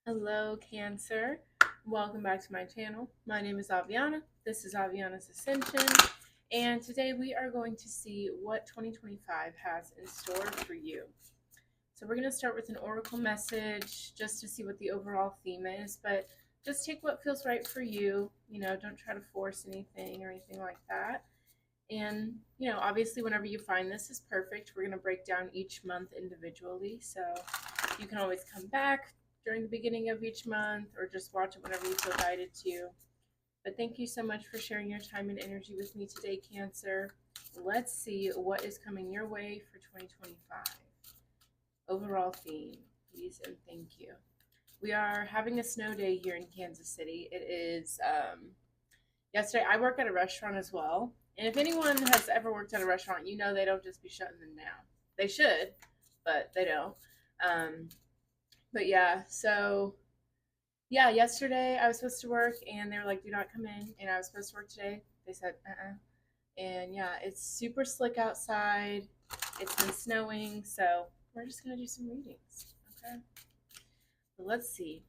Hello, Cancer. Welcome back to my channel. My name is Aviana. This is Aviana's Ascension. And today we are going to see what 2025 has in store for you. So we're going to start with an oracle message just to see what the overall theme is, but just take what feels right for you. Don't try to force anything or anything like that. And, obviously, whenever you find this is perfect, we're going to break down each month individually. So you can always come back during the beginning of each month or just watch it whenever you feel guided to. But thank you so much for sharing your time and energy with me today, Cancer. Let's see what is coming your way for 2025. Overall theme, please and thank you. We are having a snow day here in Kansas City. It is yesterday. I work at a restaurant as well. And if anyone has ever worked at a restaurant, they don't just be shutting them down. They should, but they don't. But yeah, so yeah, yesterday I was supposed to work and they were like, do not come in. And I was supposed to work today. They said, And yeah, it's super slick outside. It's been snowing. So we're just going to do some readings. Okay. So let's see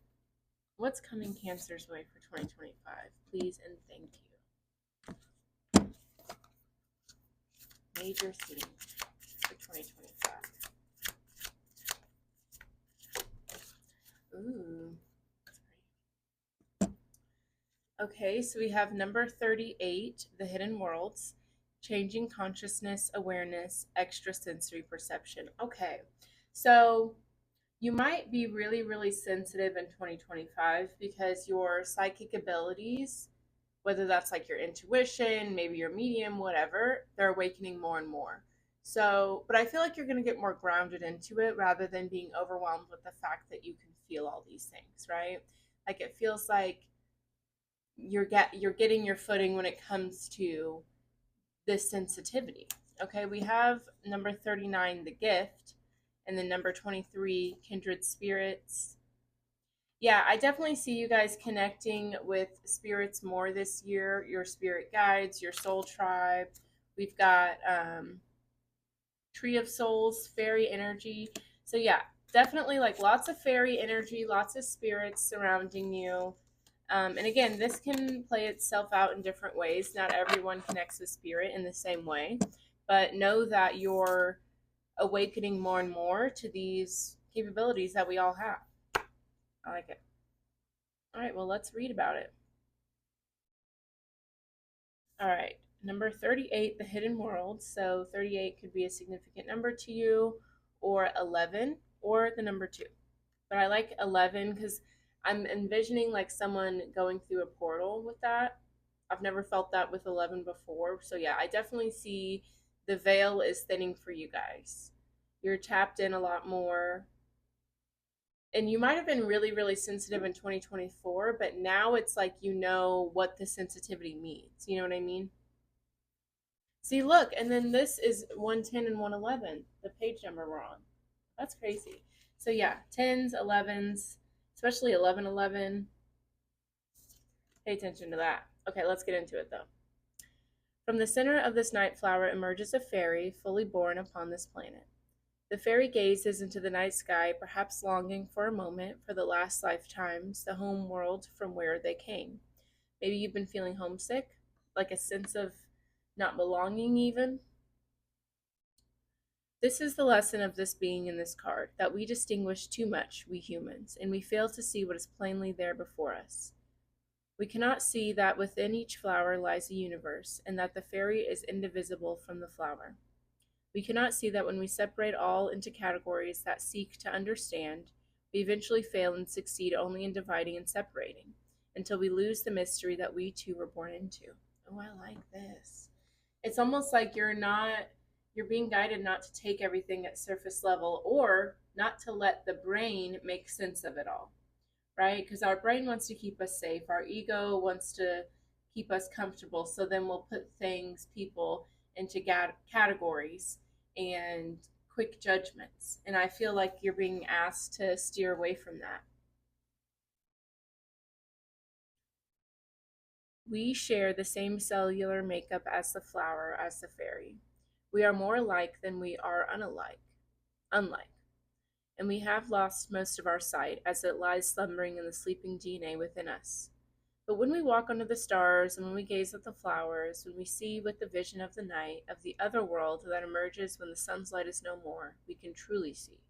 what's coming Cancer's way for 2025. Please and thank you. Major theme for 2025. Ooh. Okay, so we have number 38, The Hidden Worlds, Changing Consciousness, Awareness, Extrasensory Perception. Okay, so you might be really, really sensitive in 2025 because your psychic abilities, whether that's like your intuition, maybe your medium, whatever, they're awakening more and more. So, but I feel like you're going to get more grounded into it rather than being overwhelmed with the fact that you can feel all these things, right? Like it feels like you're getting your footing when it comes to this sensitivity. Okay, we have number 39, the gift, and then number 23, kindred spirits. Yeah, I definitely see you guys connecting with spirits more this year, your spirit guides, your soul tribe. We've got tree of souls, fairy energy. So yeah, definitely like lots of fairy energy, lots of spirits surrounding you. And again, this can play itself out in different ways. Not everyone connects with spirit in the same way, but know that you're awakening more and more to these capabilities that we all have. I like it. All right, well, let's read about it. All right, number 38, the hidden world. So 38 could be a significant number to you, or 11, or the number 2. But I like 11 because I'm envisioning like someone going through a portal with that. I've never felt that with 11 before. So yeah, I definitely see the veil is thinning for you guys. You're tapped in a lot more. And you might have been really, really sensitive in 2024, but now it's like you know what the sensitivity means. You know what I mean? See, look, and then this is 110 and 111, the page number wrong. That's crazy. So yeah, 10s, 11s, especially 1111. Pay attention to that. Okay, let's get into it though. From the center of this night flower emerges a fairy fully born upon this planet. The fairy gazes into the night sky, perhaps longing for a moment for the last lifetimes, the home world from where they came. Maybe you've been feeling homesick, like a sense of not belonging, even. This is the lesson of this being in this card, that we distinguish too much, we humans, and we fail to see what is plainly there before us. We cannot see that within each flower lies a universe, and that the fairy is indivisible from the flower. We cannot see that when we separate all into categories that seek to understand, we eventually fail and succeed only in dividing and separating, until we lose the mystery that we too were born into. Oh, I like this. It's almost like you're being guided not to take everything at surface level or not to let the brain make sense of it all, right? Because our brain wants to keep us safe, our ego wants to keep us comfortable. So then we'll put things, people into categories and quick judgments. And I feel like you're being asked to steer away from that. We share the same cellular makeup as the flower, as the fairy. We are more alike than we are unlike. and we have lost most of our sight as it lies slumbering in the sleeping DNA within us. But when we walk under the stars, and when we gaze at the flowers, when we see with the vision of the night of the other world that emerges when the sun's light is no more, we can truly see.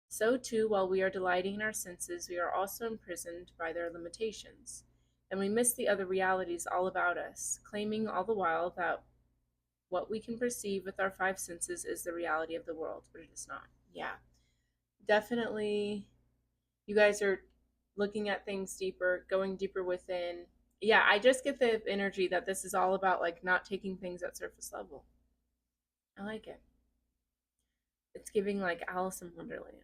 So too, while we are delighting in our senses, we are also imprisoned by their limitations, and we miss the other realities all about us, claiming all the while that what we can perceive with our five senses is the reality of the world, but it is not. Yeah, definitely. You guys are looking at things deeper, going deeper within. Yeah, I just get the energy that this is all about like not taking things at surface level. I like it. It's giving like Alice in Wonderland.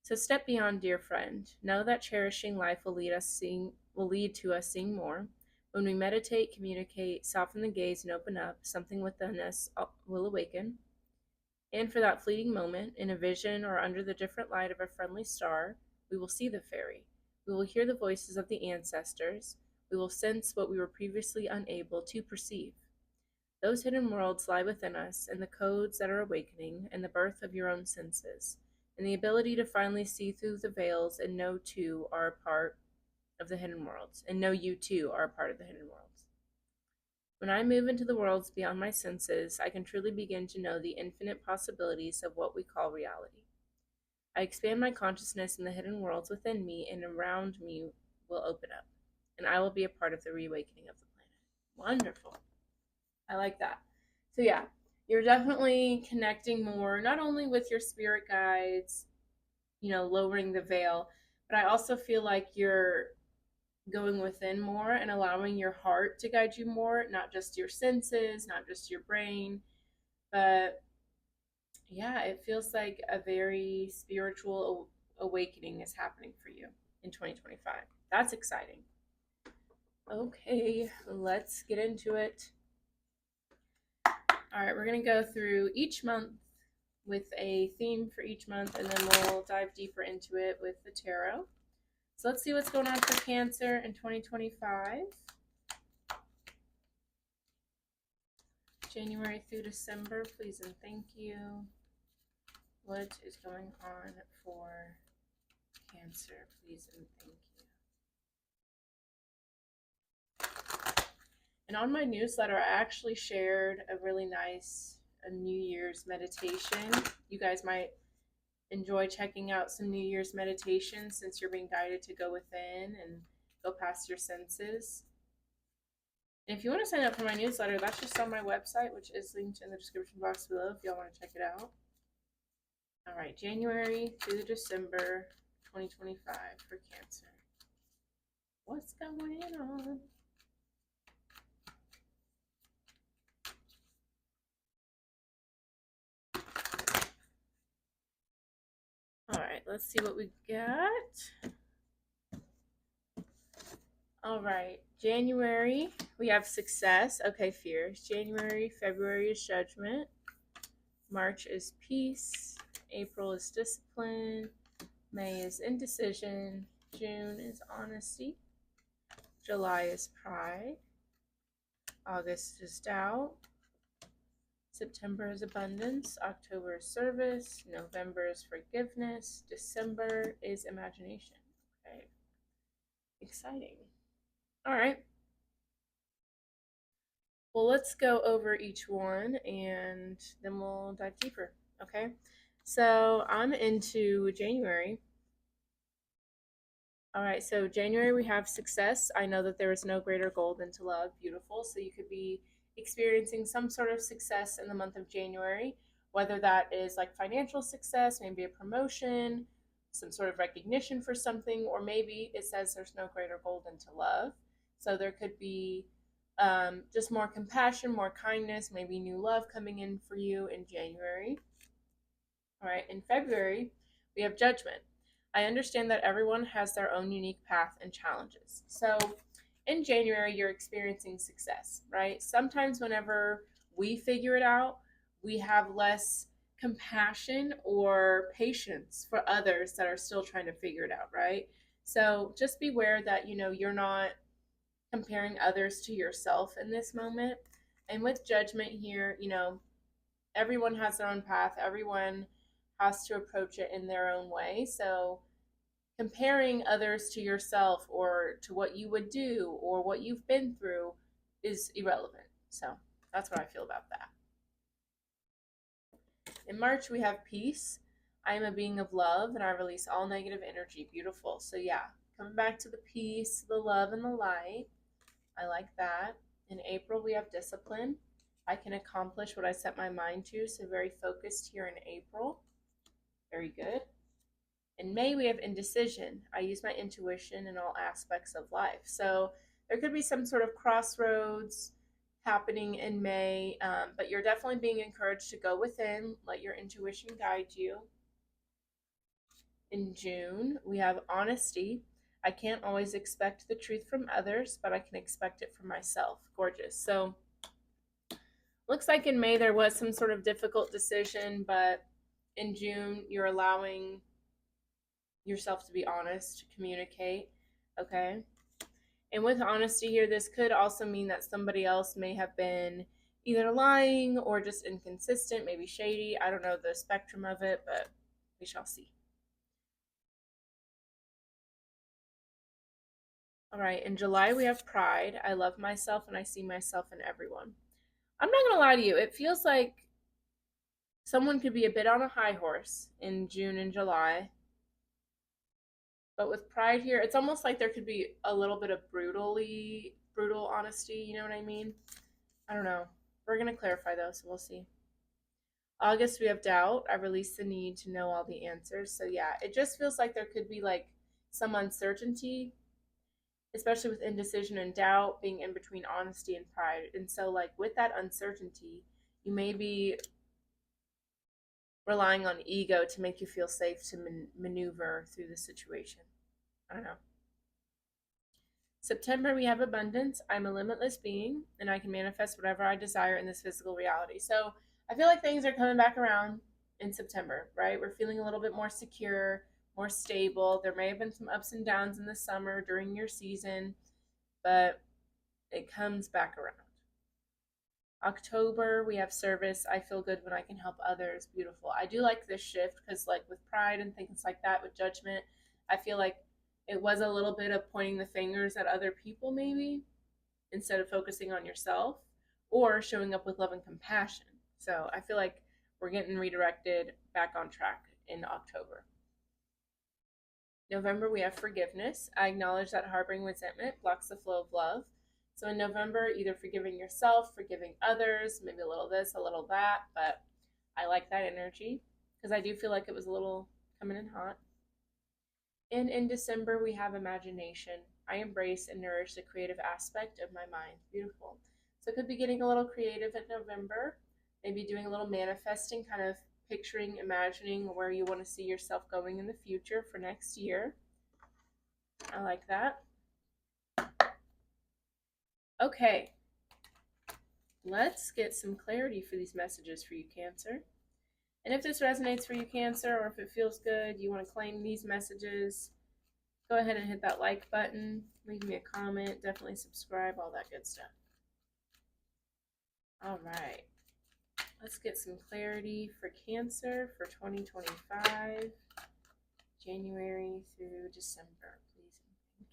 So step beyond, dear friend. Know that cherishing life will lead to us seeing more. When we meditate, communicate, soften the gaze, and open up, something within us will awaken. And for that fleeting moment, in a vision or under the different light of a friendly star, we will see the fairy. We will hear the voices of the ancestors. We will sense what we were previously unable to perceive. Those hidden worlds lie within us, and the codes that are awakening, and the birth of your own senses, and the ability to finally see through the veils and know too are a part of the hidden worlds, and know you too are a part of the hidden worlds. When I move into the worlds beyond my senses, I can truly begin to know the infinite possibilities of what we call reality. I expand my consciousness, and the hidden worlds within me and around me will open up, and I will be a part of the reawakening of the planet. Wonderful. I like that. So, yeah, you're definitely connecting more, not only with your spirit guides, lowering the veil, but I also feel like you're going within more and allowing your heart to guide you more, not just your senses, not just your brain, but yeah, it feels like a very spiritual awakening is happening for you in 2025. That's exciting. Okay, let's get into it. All right, we're going to go through each month with a theme for each month, and then we'll dive deeper into it with the tarot. So let's see what's going on for Cancer in 2025. January through December, please and thank you. What is going on for Cancer, please and thank you. And on my newsletter, I actually shared a really nice New Year's meditation. You guys might enjoy checking out some New Year's meditations since you're being guided to go within and go past your senses. And if you want to sign up for my newsletter, that's just on my website, which is linked in the description box below if y'all want to check it out. All right, January through December 2025 for Cancer. What's going on? All right, let's see what we got. All right, January, we have success. Okay, fears. January, February is judgment. March is peace. April is discipline. May is indecision. June is honesty. July is pride. August is doubt. September is abundance. October is service. November is forgiveness. December is imagination. Okay. Exciting. All right. Well, let's go over each one and then we'll dive deeper. Okay. So I'm into January. All right. So January, we have success. I know that there is no greater goal than to love. Beautiful. So you could be experiencing some sort of success in the month of January, whether that is like financial success, maybe a promotion, some sort of recognition for something, or maybe it says there's no greater goal than to love. So there could be just more compassion, more kindness, maybe new love coming in for you in January. All right, in February, we have judgment. I understand that everyone has their own unique path and challenges. So in January, you're experiencing success, right? Sometimes whenever we figure it out, we have less compassion or patience for others that are still trying to figure it out, right? So just beware that, you're not comparing others to yourself in this moment. And with judgment here, everyone has their own path. Everyone has to approach it in their own way. So comparing others to yourself or to what you would do or what you've been through is irrelevant. So that's what I feel about that. In March, we have peace. I am a being of love and I release all negative energy. Beautiful. So, yeah, coming back to the peace, the love, and the light. I like that. In April, we have discipline. I can accomplish what I set my mind to. So, very focused here in April. Very good. In May, we have indecision. I use my intuition in all aspects of life. So, there could be some sort of crossroads happening in May, but you're definitely being encouraged to go within, let your intuition guide you. In June, we have honesty. I can't always expect the truth from others, but I can expect it from myself. Gorgeous. So, looks like in May there was some sort of difficult decision, but in June, you're allowing yourself to be honest, to communicate. Okay. And with honesty here, this could also mean that somebody else may have been either lying or just inconsistent, maybe shady. I don't know the spectrum of it, but we shall see. All right, in July, we have pride. I love myself and I see myself in everyone. I'm not going to lie to you. It feels like someone could be a bit on a high horse in June and July. But with pride here, it's almost like there could be a little bit of brutal honesty. You know what I mean? I don't know. We're going to clarify though, so we'll see. August, we have doubt. I release the need to know all the answers. So, yeah, it just feels like there could be like some uncertainty, especially with indecision and doubt being in between honesty and pride. And so, like, with that uncertainty, you may be relying on ego to make you feel safe to maneuver through the situation. I don't know. September, we have abundance. I'm a limitless being and I can manifest whatever I desire in this physical reality. So I feel like things are coming back around in September, right? We're feeling a little bit more secure, more stable. There may have been some ups and downs in the summer during your season, but it comes back around. October, we have service. I feel good when I can help others. Beautiful. I do like this shift because, like, with pride and things like that, with judgment, I feel like it was a little bit of pointing the fingers at other people, maybe, instead of focusing on yourself or showing up with love and compassion. So I feel like we're getting redirected back on track in October. November, we have forgiveness. I acknowledge that harboring resentment blocks the flow of love. So in November, either forgiving yourself, forgiving others, maybe a little this, a little that, but I like that energy because I do feel like it was a little coming in hot. And in December, we have imagination. I embrace and nourish the creative aspect of my mind. Beautiful. So it could be getting a little creative in November, maybe doing a little manifesting, kind of picturing, imagining where you want to see yourself going in the future for next year. I like that. Okay, let's get some clarity for these messages for you, Cancer. And if this resonates for you, Cancer, or if it feels good, you want to claim these messages, go ahead and hit that like button, leave me a comment, definitely subscribe, all that good stuff. All right, let's get some clarity for Cancer for 2025, January through December, please and thank you.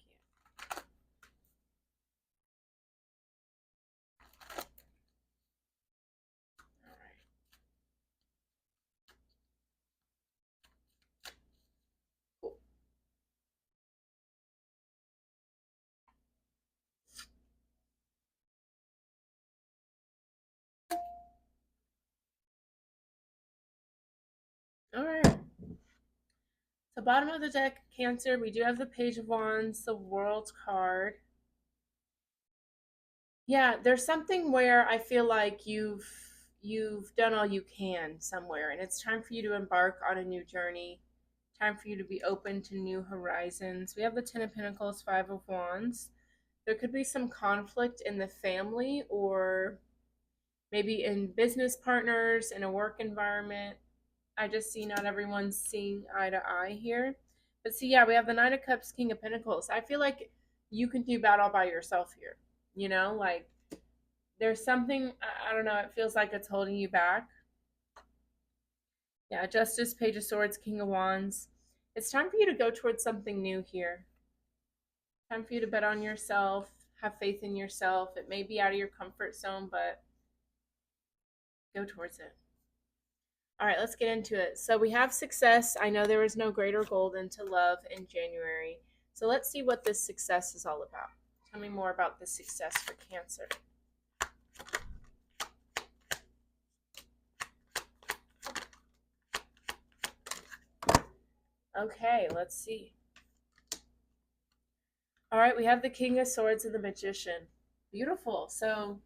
All right. Cool. All right. So bottom of the deck, Cancer, we do have the Page of Wands, the World card. Yeah, there's something where I feel like you've done all you can somewhere, and it's time for you to embark on a new journey. Time for you to be open to new horizons. We have the Ten of Pentacles, Five of Wands. There could be some conflict in the family or maybe in business partners, in a work environment. I just see not everyone's seeing eye to eye here. But see, yeah, we have the Nine of Cups, King of Pentacles. I feel like you can do battle by yourself here. You know, like there's something, I don't know, it feels like it's holding you back. Yeah, Justice, Page of Swords, King of Wands. It's time for you to go towards something new here. Time for you to bet on yourself, have faith in yourself. It may be out of your comfort zone, but go towards it. All right, let's get into it. So we have success. I know there is no greater goal than to love in January. So let's see what this success is all about. Tell me more about the success for Cancer. Okay, let's see. All right, we have the King of Swords and the Magician. Beautiful. So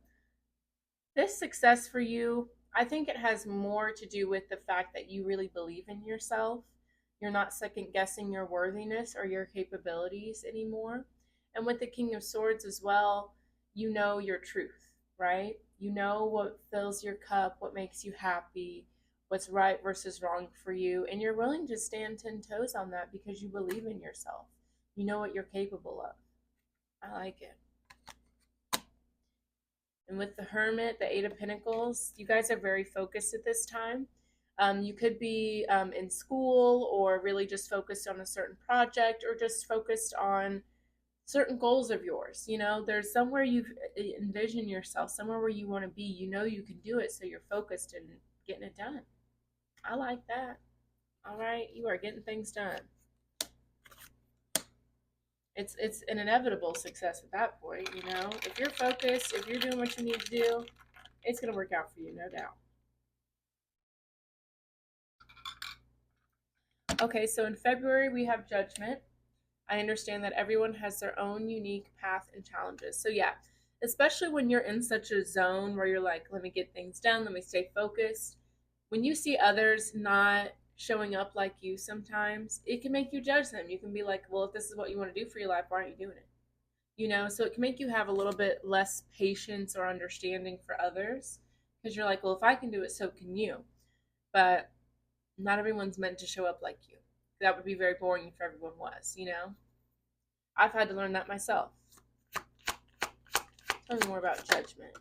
this success for you, I think it has more to do with the fact that you really believe in yourself. You're not second guessing your worthiness or your capabilities anymore. And with the King of Swords as well, you know your truth, right? You know what fills your cup, what makes you happy, what's right versus wrong for you. And you're willing to stand 10 toes on that because you believe in yourself. You know what you're capable of. I like it. And with the Hermit, the Eight of Pentacles, you guys are very focused at this time. You could be in school or really just focused on a certain project or just focused on certain goals of yours. You know, there's somewhere you envision yourself, somewhere where you want to be. You know you can do it, so you're focused and getting it done. I like that. All right, you are getting things done. It's an inevitable success at that point. You know, if you're focused, if you're doing what you need to do, it's going to work out for you, no doubt. Okay, so in February we have Judgment. I understand that everyone has their own unique path and challenges. So, yeah, especially when you're in such a zone where you're like, let me get things done, let me stay focused. When you see others not showing up like you sometimes, it can make you judge them. You can be like, well, if this is what you want to do for your life, why aren't you doing it? You know, so it can make you have a little bit less patience or understanding for others because you're like, well, if I can do it, so can you. But not everyone's meant to show up like you. That would be very boring if everyone was, you know? I've had to learn that myself. Tell me more about Judgment.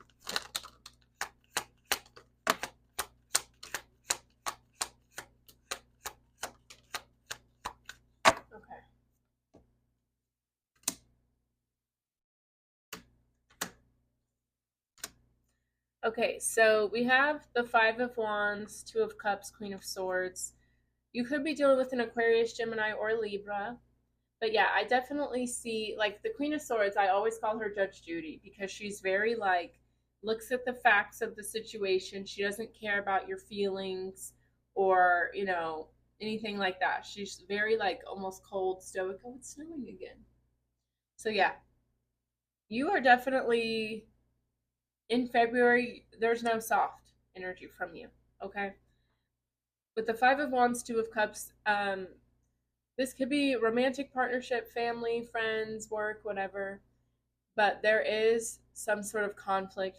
Okay. Okay, so we have the Five of Wands, Two of Cups, Queen of Swords. You could be dealing with an Aquarius, Gemini, or Libra. But yeah, I definitely see, like, the Queen of Swords, I always call her Judge Judy because she's very, like, looks at the facts of the situation. She doesn't care about your feelings or, you know, anything like that. She's very, like, almost cold, stoic. Oh, it's snowing again. So yeah, you are definitely in February, there's no soft energy from you, okay? With the Five of Wands, Two of Cups, this could be romantic partnership, family, friends, work, whatever. But there is some sort of conflict.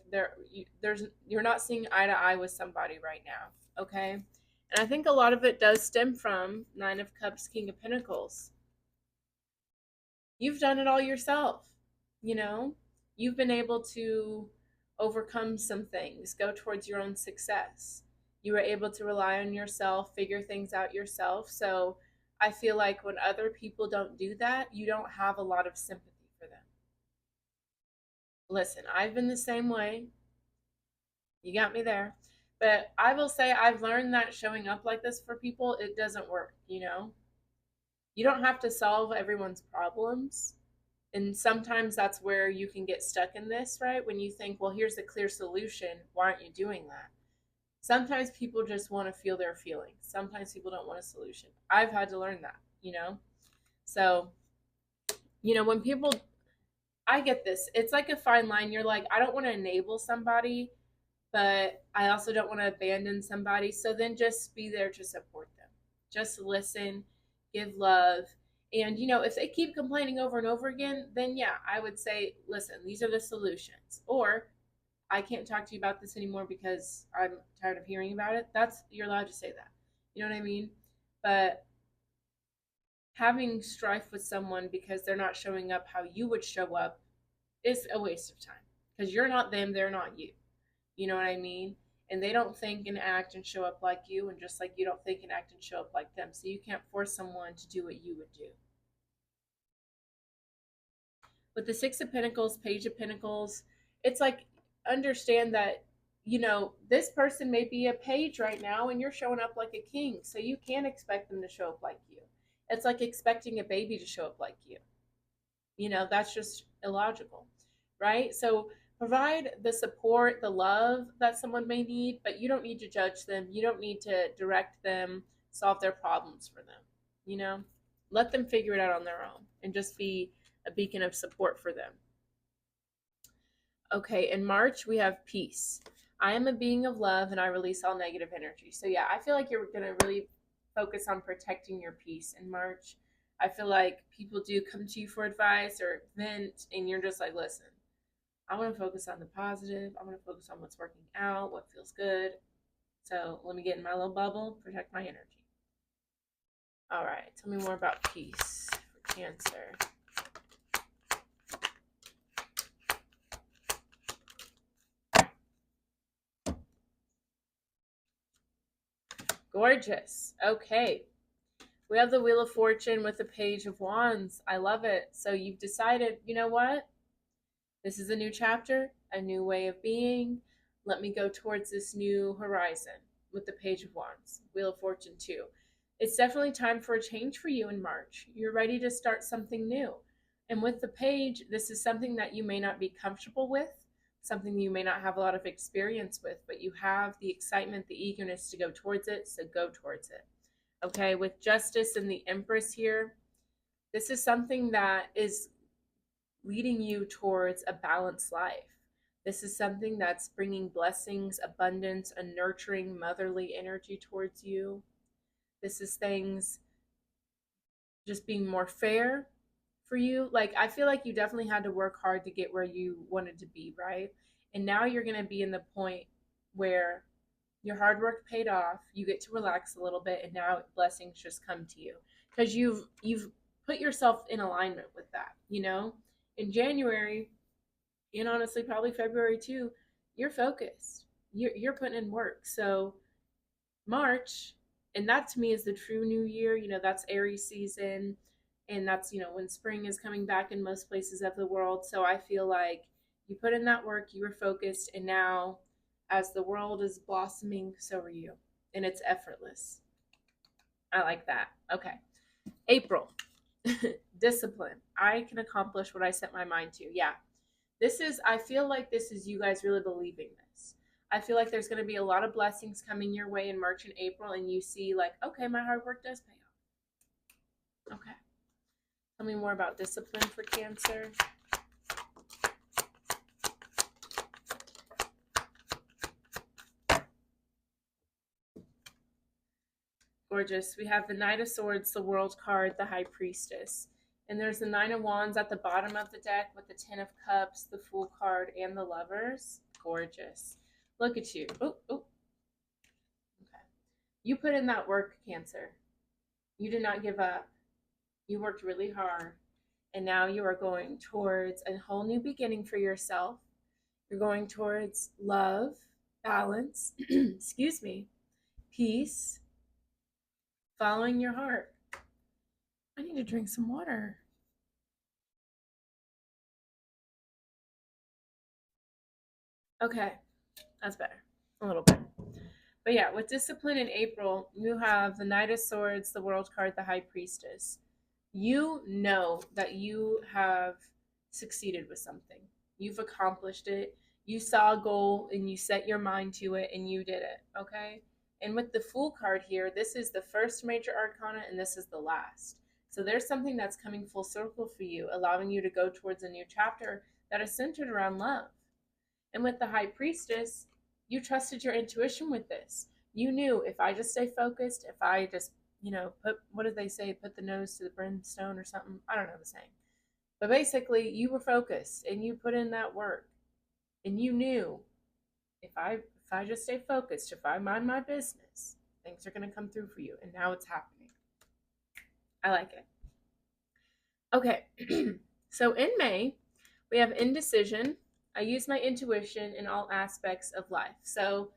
You're not seeing eye to eye with somebody right now, okay? And I think a lot of it does stem from Nine of Cups, King of Pentacles. You've done it all yourself, you know? You've been able to overcome some things, go towards your own success. You were able to rely on yourself, figure things out yourself. So I feel like when other people don't do that, you don't have a lot of sympathy for them. Listen, I've been the same way. You got me there. But I will say I've learned that showing up like this for people, it doesn't work, you know? You don't have to solve everyone's problems. And sometimes that's where you can get stuck in this, right? When you think, well, here's a clear solution, why aren't you doing that? Sometimes people just want to feel their feelings. Sometimes people don't want a solution. I've had to learn that, you know? So, you know, when people, I get this, it's like a fine line. You're like, I don't want to enable somebody, but I also don't want to abandon somebody. So then just be there to support them. Just listen, give love. And, you know, if they keep complaining over and over again, then yeah, I would say, listen, these are the solutions. Or I can't talk to you about this anymore because I'm tired of hearing about it. You're allowed to say that. You know what I mean? But having strife with someone because they're not showing up how you would show up is a waste of time because you're not them, they're not you. You know what I mean? and they don't think and act and show up like you, and just like you don't think and act and show up like them. So you can't force someone to do what you would do. With the Six of Pentacles, Page of Pentacles, it's like, understand that, this person may be a page right now and you're showing up like a king. So you can't expect them to show up like you. It's like expecting a baby to show up like you. That's just illogical, right? So provide the support, the love that someone may need, but you don't need to judge them. You don't need to direct them, solve their problems for them. Let them figure it out on their own and just be a beacon of support for them. Okay, in March, we have peace. I am a being of love and I release all negative energy. So, yeah, I feel like you're going to really focus on protecting your peace in March. I feel like people do come to you for advice or vent, and you're just like, listen, I want to focus on the positive. I want to focus on what's working out, what feels good. So, let me get in my little bubble, protect my energy. All right, tell me more about peace for Cancer. Gorgeous. Okay. We have the Wheel of Fortune with the Page of Wands. I love it. So you've decided, you know what? This is a new chapter, a new way of being. Let me go towards this new horizon with the Page of Wands. Wheel of Fortune 2. It's definitely time for a change for you in March. You're ready to start something new. And with the Page, this is something that you may not be comfortable with, something you may not have a lot of experience with, but you have the excitement, the eagerness to go towards it, so go towards it. Okay, with Justice and the Empress here, this is something that is leading you towards a balanced life. This is something that's bringing blessings, abundance, a nurturing, motherly energy towards you. This is things just being more fair for you. Like, I feel like you definitely had to work hard to get where you wanted to be, right? And now you're going to be in the point where your hard work paid off, you get to relax a little bit, and now blessings just come to you because you've put yourself in alignment with that. In January, and honestly probably February too, you're focused, you're putting in work. So March, and that to me is the true new year. That's Aries season, and that's when spring is coming back in most places of the world. So I feel like you put in that work, you were focused, and now as the world is blossoming, so are you. And it's effortless. I like that. Okay. April. Discipline. I can accomplish what I set my mind to. Yeah. I feel like this is you guys really believing this. I feel like there's going to be a lot of blessings coming your way in March and April, and you see, like, okay, my hard work does pay off. Okay. Tell me more about discipline for Cancer. Gorgeous. We have the Knight of Swords, the World card, the High Priestess. And there's the Nine of Wands at the bottom of the deck with the Ten of Cups, the Fool card, and the Lovers. Gorgeous. Look at you. Oh. Okay. You put in that work, Cancer. You did not give up. You worked really hard. And now you are going towards a whole new beginning for yourself. You're going towards love, balance, excuse me, peace, following your heart. I need to drink some water. Okay, that's better. A little bit. But yeah, with discipline in April, you have the Knight of Swords, the World card, the High Priestess. You know that you have succeeded with something. You've accomplished it. You saw a goal and you set your mind to it and you did it, okay? And with the Fool card here, this is the first major arcana and this is the last. So there's something that's coming full circle for you, allowing you to go towards a new chapter that is centered around love. And with the High Priestess, you trusted your intuition with this. You knew, if I just stay focused, if I just, what did they say? Put the nose to the brimstone or something. I don't know the saying. But basically, you were focused and you put in that work. And you knew, if I just stay focused, if I mind my business, things are going to come through for you. And now it's happening. I like it. Okay. So in May, we have indecision. I use my intuition in all aspects of life. So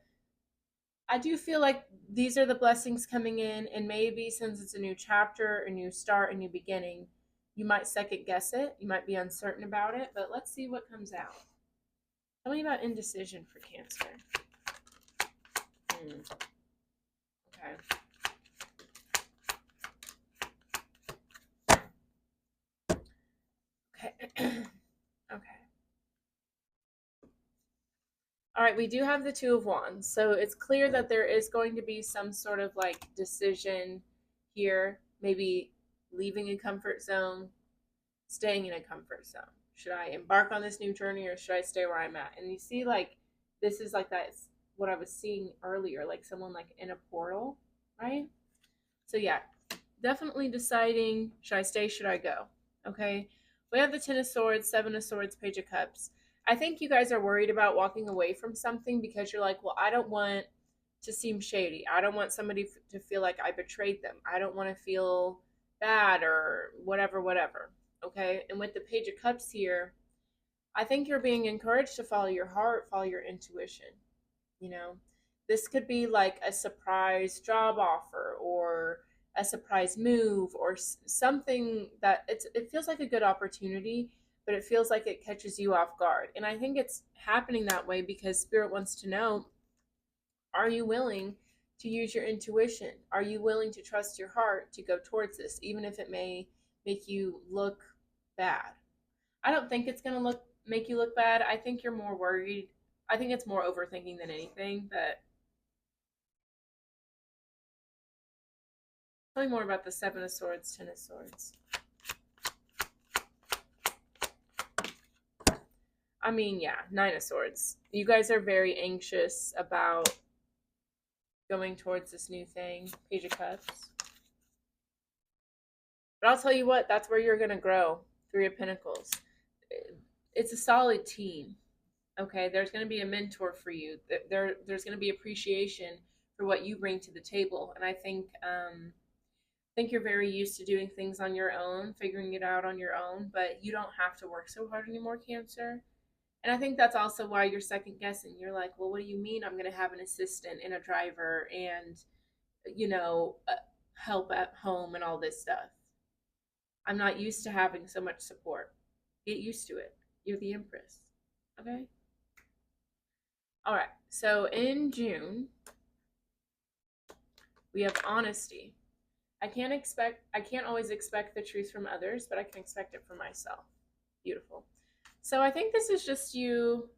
I do feel like these are the blessings coming in, and maybe since it's a new chapter, a new start, a new beginning, you might second guess it. You might be uncertain about it, but let's see what comes out. Tell me about indecision for Cancer. Okay. Okay. Okay. All right, we do have the Two of Wands. So it's clear that there is going to be some sort of like decision here, maybe leaving a comfort zone, staying in a comfort zone. Should I embark on this new journey or should I stay where I'm at? And you see, like, this is like that, what I was seeing earlier, like someone like in a portal, right? So, yeah, definitely deciding, should I stay, should I go? Okay. We have the Ten of Swords, Seven of Swords, Page of Cups. I think you guys are worried about walking away from something because you're like, well, I don't want to seem shady. I don't want somebody to feel like I betrayed them. I don't want to feel bad or whatever, whatever. Okay. And with the Page of Cups here, I think you're being encouraged to follow your heart, follow your intuition. You know, this could be like a surprise job offer or a surprise move or something that it feels like a good opportunity, but it feels like it catches you off guard. And I think it's happening that way because Spirit wants to know, are you willing to use your intuition? Are you willing to trust your heart to go towards this, even if it may make you look bad? I don't think it's going to make you look bad. I think you're more worried. I think it's more overthinking than anything, but tell me more about the Seven of Swords, Ten of Swords. I mean, yeah, Nine of Swords. You guys are very anxious about going towards this new thing. Page of Cups. But I'll tell you what, that's where you're going to grow. Three of Pentacles. It's a solid team. Okay, there's going to be a mentor for you. There's going to be appreciation for what you bring to the table. And I think you're very used to doing things on your own, figuring it out on your own, but you don't have to work so hard anymore, Cancer. And I think that's also why you're second guessing. You're like, well, what do you mean I'm going to have an assistant and a driver and, you know, help at home and all this stuff? I'm not used to having so much support. Get used to it. You're the Empress. Okay? All right. So in June, we have honesty. I can't always expect the truth from others, but I can expect it from myself. Beautiful. So I think this is just you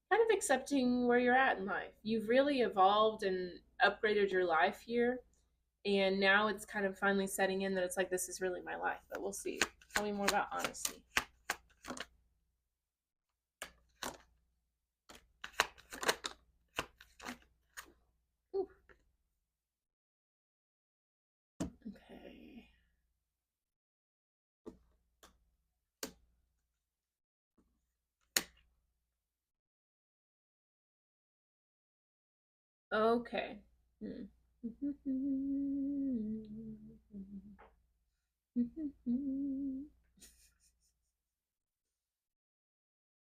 kind of accepting where you're at in life. You've really evolved and upgraded your life here. And now it's kind of finally setting in that it's like, this is really my life. But we'll see. Tell me more about honesty. Ooh. Okay. Okay.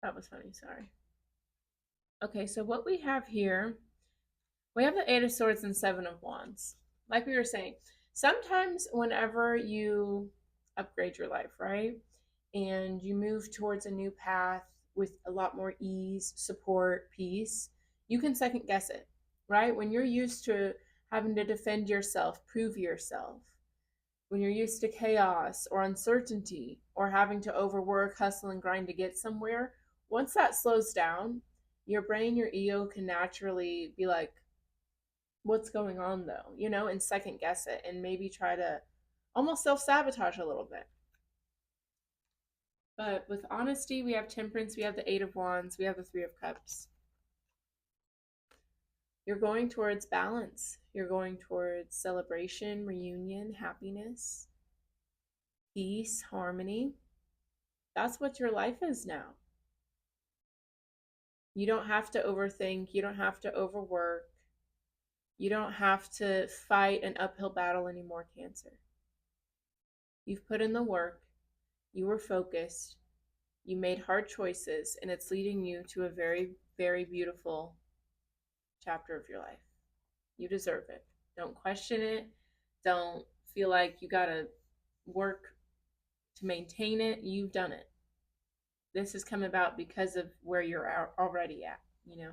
That was funny, sorry. Okay, so what we have here, we have the Eight of Swords and Seven of Wands. Like we were saying, sometimes whenever you upgrade your life, right, and you move towards a new path with a lot more ease, support, peace, you can second guess it, right? When you're used to having to defend yourself, prove yourself, when you're used to chaos or uncertainty or having to overwork, hustle, and grind to get somewhere, once that slows down, your brain, your ego can naturally be like, what's going on though? You know, and second guess it and maybe try to almost self sabotage a little bit. But with honesty, we have Temperance, we have the Eight of Wands, we have the Three of Cups. You're going towards balance. You're going towards celebration, reunion, happiness, peace, harmony. That's what your life is now. You don't have to overthink. You don't have to overwork. You don't have to fight an uphill battle anymore, Cancer. You've put in the work. You were focused. You made hard choices, and it's leading you to a very, very beautiful chapter of your life. You deserve it. Don't question it. Don't feel like you got to work to maintain it. You've done it. This has come about because of where you're already at, you know?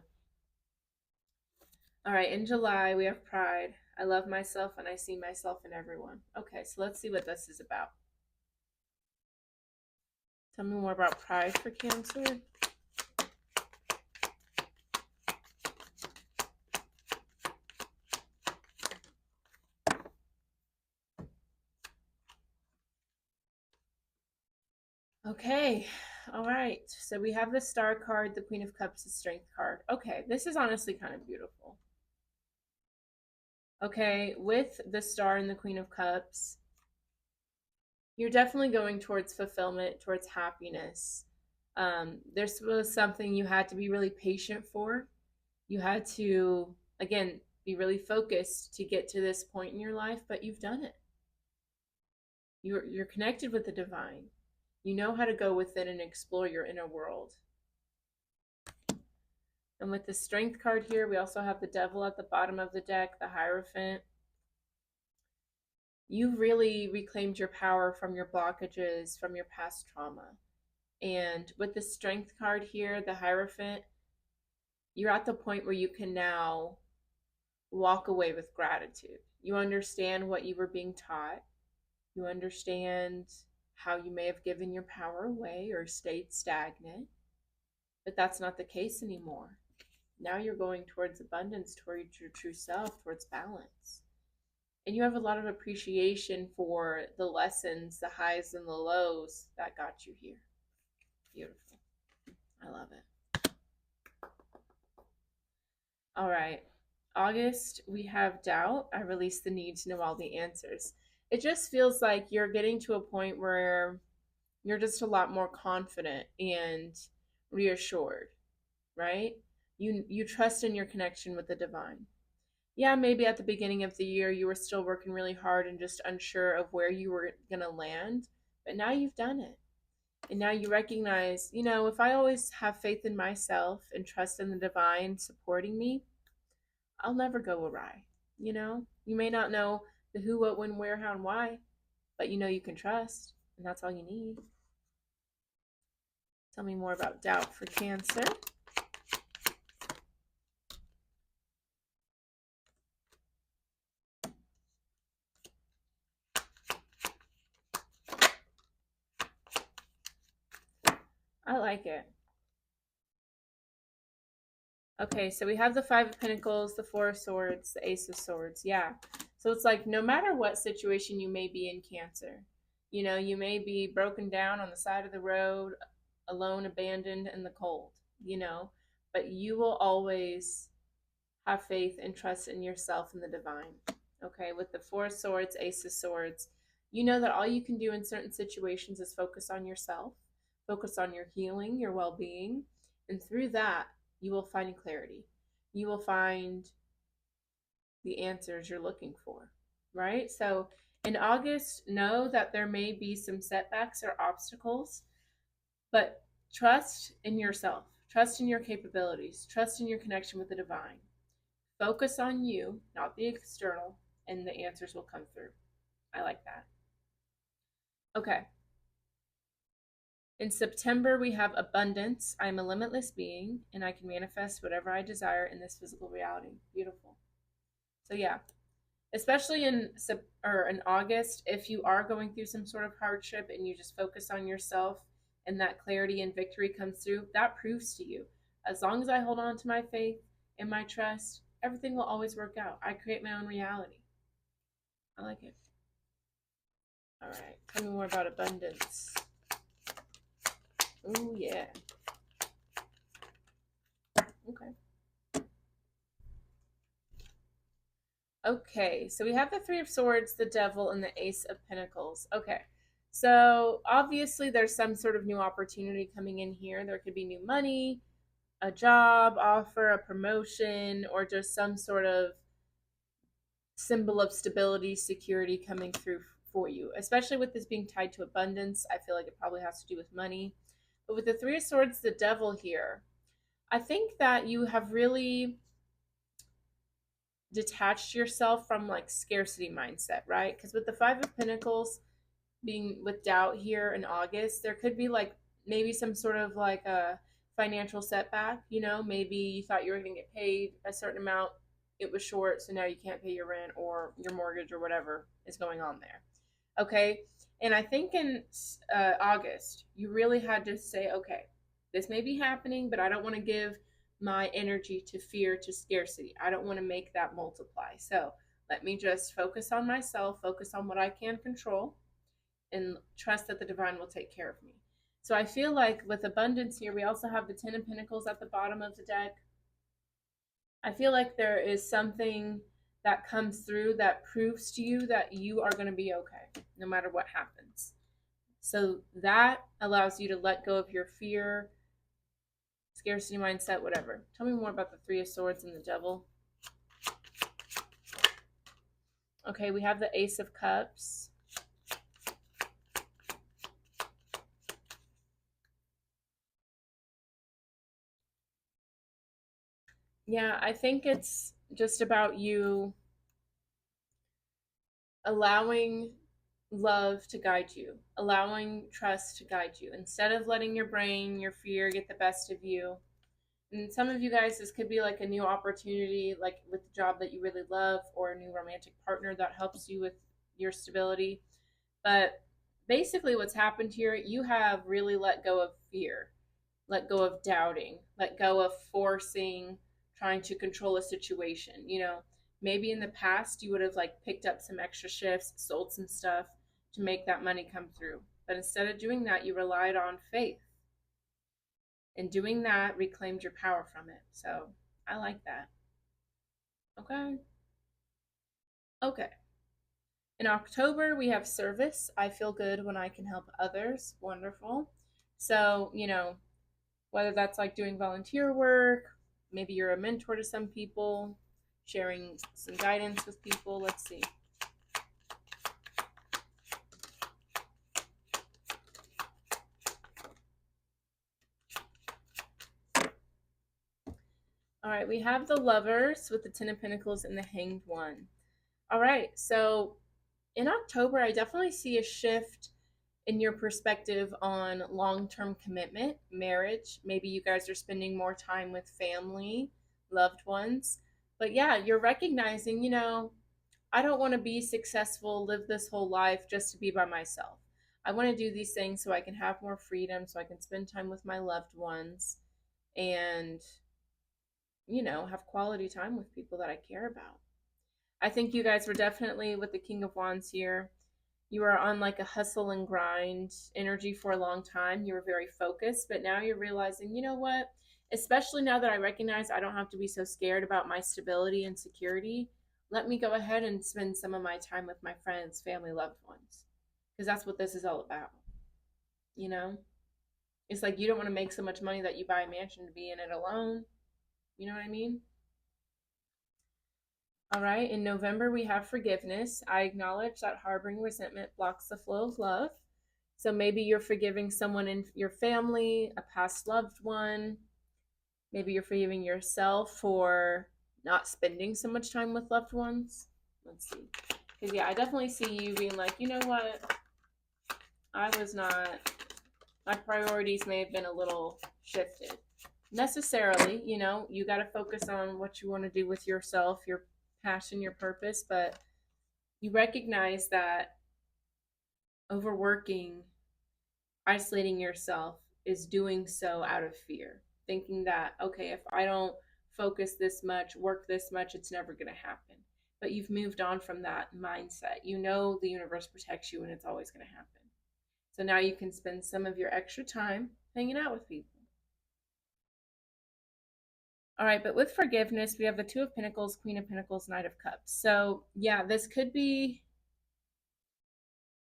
All right, in July, we have pride. I love myself and I see myself in everyone. Okay, so let's see what this is about. Tell me more about pride for Cancer. Okay, all right. So we have the Star card, the Queen of Cups, the Strength card. Okay, this is honestly kind of beautiful. Okay, with the Star and the Queen of Cups, you're definitely going towards fulfillment, towards happiness. This was something you had to be really patient for. You had to, again, be really focused to get to this point in your life, but you've done it. You're connected with the divine. You know how to go within and explore your inner world. And with the Strength card here, we also have the Devil at the bottom of the deck, the Hierophant. You've really reclaimed your power from your blockages, from your past trauma. And with the Strength card here, the Hierophant, you're at the point where you can now walk away with gratitude. You understand what you were being taught. You understand how you may have given your power away or stayed stagnant, but that's not the case anymore. Now you're going towards abundance, towards your true self, towards balance. And you have a lot of appreciation for the lessons, the highs and the lows that got you here. Beautiful. I love it. All right. August, we have doubt. I release the need to know all the answers. It just feels like you're getting to a point where you're just a lot more confident and reassured, right? You trust in your connection with the divine. Yeah, maybe at the beginning of the year you were still working really hard and just unsure of where you were going to land, but now you've done it. And now you recognize, if I always have faith in myself and trust in the divine supporting me, I'll never go awry. You may not know the who, what, when, where, how, and why, but you can trust, and that's all you need. Tell me more about doubt for Cancer. I like it. Okay, so we have the Five of Pentacles, the Four of Swords, the Ace of Swords. Yeah. So it's like no matter what situation you may be in, Cancer, you may be broken down on the side of the road, alone, abandoned in the cold, but you will always have faith and trust in yourself and the divine. Okay, with the Four of Swords, Ace of Swords, you know that all you can do in certain situations is focus on yourself, focus on your healing, your well being, and through that, you will find clarity. You will find the answers you're looking for, right? So in August, know that there may be some setbacks or obstacles, but trust in yourself, trust in your capabilities, trust in your connection with the divine. Focus on you, not the external, and the answers will come through. I like that. Okay. In September, we have abundance. I'm a limitless being, and I can manifest whatever I desire in this physical reality. Beautiful. So yeah, especially in August, if you are going through some sort of hardship and you just focus on yourself and that clarity and victory comes through, that proves to you, as long as I hold on to my faith and my trust, everything will always work out. I create my own reality. I like it. All right, tell me more about abundance. Oh, yeah. Okay. Okay, so we have the Three of Swords, the Devil, and the Ace of Pentacles. Okay, so obviously there's some sort of new opportunity coming in here. There could be new money, a job offer, a promotion, or just some sort of symbol of stability, security coming through for you. Especially with this being tied to abundance, I feel like it probably has to do with money. But with the Three of Swords, the Devil here, I think that you have really detached yourself from like scarcity mindset, right? Because with the Five of Pentacles being with doubt here in August, there could be like maybe some sort of like a financial setback. Maybe you thought you were going to get paid a certain amount, it was short, so now you can't pay your rent or your mortgage or whatever is going on there. Okay. And I think in August, you really had to say, okay, this may be happening, but I don't want to give my energy to fear, to scarcity. I don't want to make that multiply. So let me just focus on myself, focus on what I can control, and trust that the divine will take care of me. So I feel like with abundance here, we also have the Ten of Pentacles at the bottom of the deck. I feel like there is something that comes through that proves to you that you are going to be okay no matter what happens. So that allows you to let go of your fear, scarcity mindset, whatever. Tell me more about the Three of Swords and the Devil. Okay, we have the Ace of Cups. Yeah, I think it's just about you allowing love to guide you, allowing trust to guide you, instead of letting your brain, your fear get the best of you. And some of you guys, this could be like a new opportunity, like with the job that you really love, or a new romantic partner that helps you with your stability. But basically, what's happened here, you have really let go of fear, let go of doubting, let go of forcing, trying to control a situation. Maybe in the past you would have like picked up some extra shifts, sold some stuff to make that money come through. But instead of doing that, you relied on faith. And doing that reclaimed your power from it. So I like that. Okay. Okay. In October, we have service. I feel good when I can help others. Wonderful. So, whether that's like doing volunteer work, maybe you're a mentor to some people, sharing some guidance with people. Let's see. All right, we have the Lovers with the Ten of Pentacles and the Hanged One. All right, so in October, I definitely see a shift in your perspective on long-term commitment, marriage. Maybe you guys are spending more time with family, loved ones. But yeah, you're recognizing, I don't want to be successful, live this whole life just to be by myself. I want to do these things so I can have more freedom, so I can spend time with my loved ones and, have quality time with people that I care about. I think you guys were definitely with the King of Wands here. You were on like a hustle and grind energy for a long time. You were very focused, but now you're realizing, you know what? Especially now that I recognize I don't have to be so scared about my stability and security, let me go ahead and spend some of my time with my friends, family, loved ones. Because that's what this is all about. You know? It's like you don't want to make so much money that you buy a mansion to be in it alone. You know what I mean? All right, in November, we have forgiveness. I acknowledge that harboring resentment blocks the flow of love. So maybe you're forgiving someone in your family, a past loved one. Maybe you're forgiving yourself for not spending so much time with loved ones. Let's see. Because, yeah, I definitely see you being like, you know what? I was not, my priorities may have been a little shifted. Necessarily, you got to focus on what you want to do with yourself, your passion, your purpose, but you recognize that overworking, isolating yourself is doing so out of fear, thinking that, okay, if I don't focus this much, work this much, it's never going to happen. But you've moved on from that mindset. You know the universe protects you and it's always going to happen. So now you can spend some of your extra time hanging out with people. All right, but with forgiveness, we have the Two of Pentacles, Queen of Pentacles, Knight of Cups. So yeah, this could be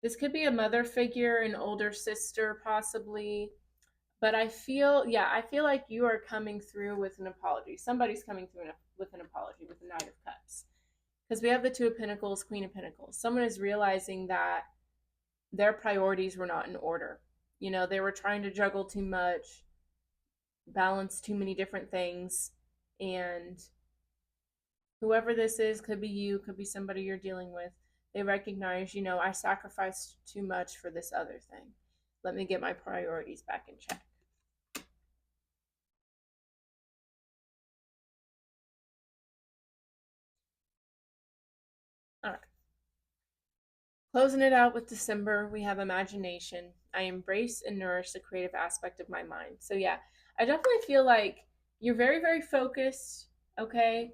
a mother figure, an older sister possibly. But I feel like you are coming through with an apology. Somebody's coming through with an apology with the Knight of Cups. Because we have the Two of Pentacles, Queen of Pentacles. Someone is realizing that their priorities were not in order. They were trying to juggle too much, balance too many different things, and Whoever this is, could be you, could be somebody you're dealing with. They recognize, I sacrificed too much for this other thing. Let me get my priorities back in check. All right. Closing it out with December, we have imagination. I embrace and nourish the creative aspect of my mind. So, yeah, I definitely feel like you're very, very focused, okay?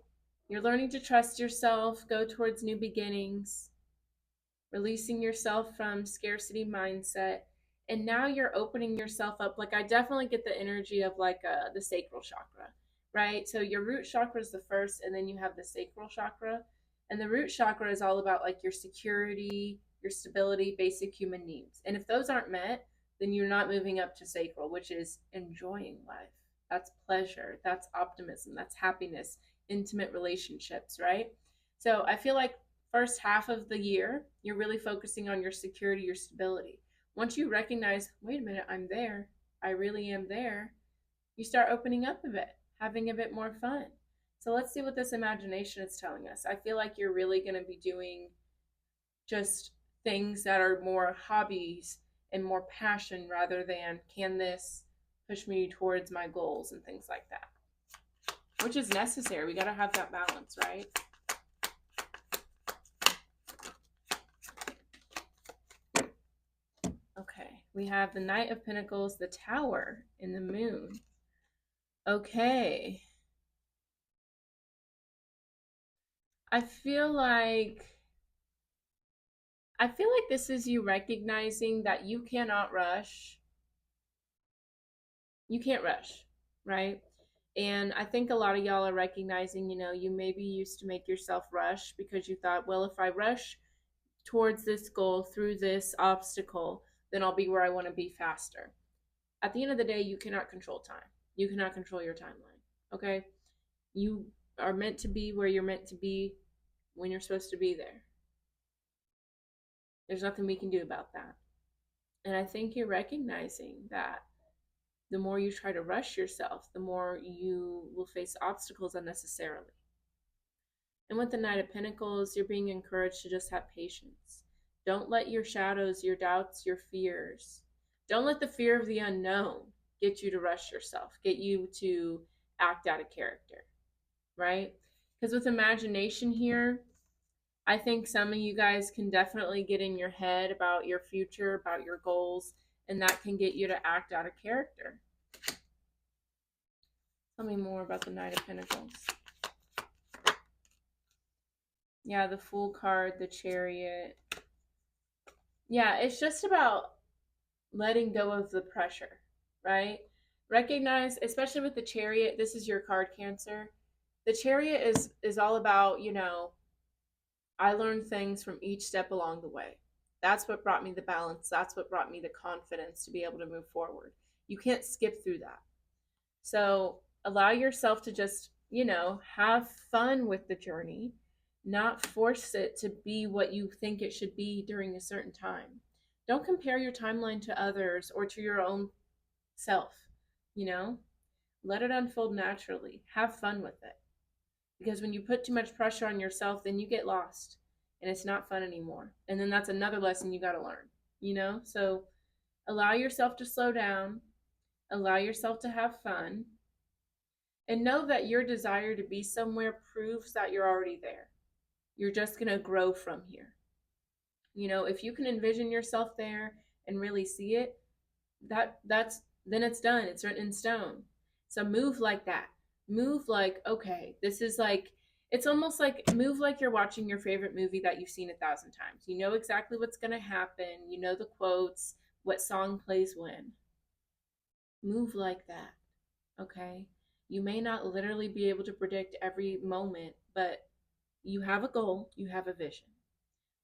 You're learning to trust yourself, go towards new beginnings, releasing yourself from scarcity mindset. And now you're opening yourself up. Like, I definitely get the energy of like the sacral chakra, right? So, your root chakra is the first, and then you have the sacral chakra. And the root chakra is all about like your security, your stability, basic human needs. And if those aren't met, then you're not moving up to sacral, which is enjoying life. That's pleasure. That's optimism. That's happiness, intimate relationships, right? So I feel like first half of the year, you're really focusing on your security, your stability. Once you recognize, wait a minute, I'm there, I really am there, you start opening up a bit, having a bit more fun. So let's see what this imagination is telling us. I feel like you're really going to be doing just things that are more hobbies and more passion rather than can this push me towards my goals and things like that, which is necessary. We got to have that balance, right? Okay, we have the Knight of Pentacles, the Tower, and the Moon. Okay. I feel like this is you recognizing that you cannot rush. You can't rush, right? And I think a lot of y'all are recognizing, you maybe used to make yourself rush because you thought, well, if I rush towards this goal through this obstacle, then I'll be where I want to be faster. At the end of the day, you cannot control time. You cannot control your timeline. Okay? You are meant to be where you're meant to be when you're supposed to be there. There's nothing we can do about that. And I think you're recognizing that the more you try to rush yourself, the more you will face obstacles unnecessarily. And with the Knight of Pentacles, you're being encouraged to just have patience. Don't let your shadows, your doubts, your fears, don't let the fear of the unknown get you to rush yourself, get you to act out of character, right? Because with imagination here, I think some of you guys can definitely get in your head about your future, about your goals, and that can get you to act out of character. Tell me more about the Knight of Pentacles. Yeah, the Fool card, the Chariot. Yeah, it's just about letting go of the pressure, right? Recognize, especially with the Chariot, this is your card, Cancer. The Chariot is all about, I learned things from each step along the way. That's what brought me the balance. That's what brought me the confidence to be able to move forward. You can't skip through that. So allow yourself to just, have fun with the journey, not force it to be what you think it should be during a certain time. Don't compare your timeline to others or to your own self, you know? Let it unfold naturally. Have fun with it. Because when you put too much pressure on yourself, then you get lost and it's not fun anymore. And then that's another lesson you got to learn. So allow yourself to slow down, allow yourself to have fun, and know that your desire to be somewhere proves that you're already there. You're just going to grow from here. If you can envision yourself there and really see it, that's then it's done. It's written in stone. So move like that. Move like, okay, this is like, it's almost like move like you're watching your favorite movie that you've seen 1,000 times. You know exactly what's going to happen. You know the quotes, what song plays when. Move like that. Okay? You may not literally be able to predict every moment, but you have a goal, you have a vision.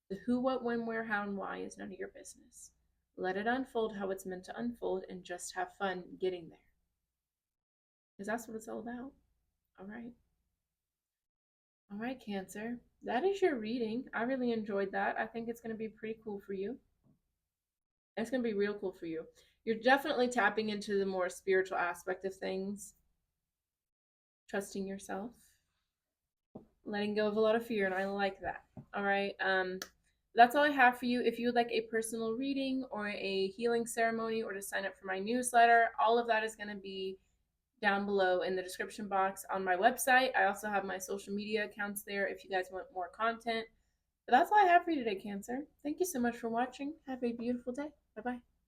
The who, what, when, where, how, and why is none of your business. Let it unfold how it's meant to unfold and just have fun getting there. Because that's what it's all about. All right. All right, Cancer. That is your reading. I really enjoyed that. I think it's going to be pretty cool for you. It's going to be real cool for you. You're definitely tapping into the more spiritual aspect of things, trusting yourself. letting go of a lot of fear, and I like that. All right. That's all I have for you. If you would like a personal reading or a healing ceremony or to sign up for my newsletter, all of that is going to be down below in the description box on my website. I also have my social media accounts there if you guys want more content. But that's all I have for you today, Cancer. Thank you so much for watching. Have a beautiful day. Bye bye.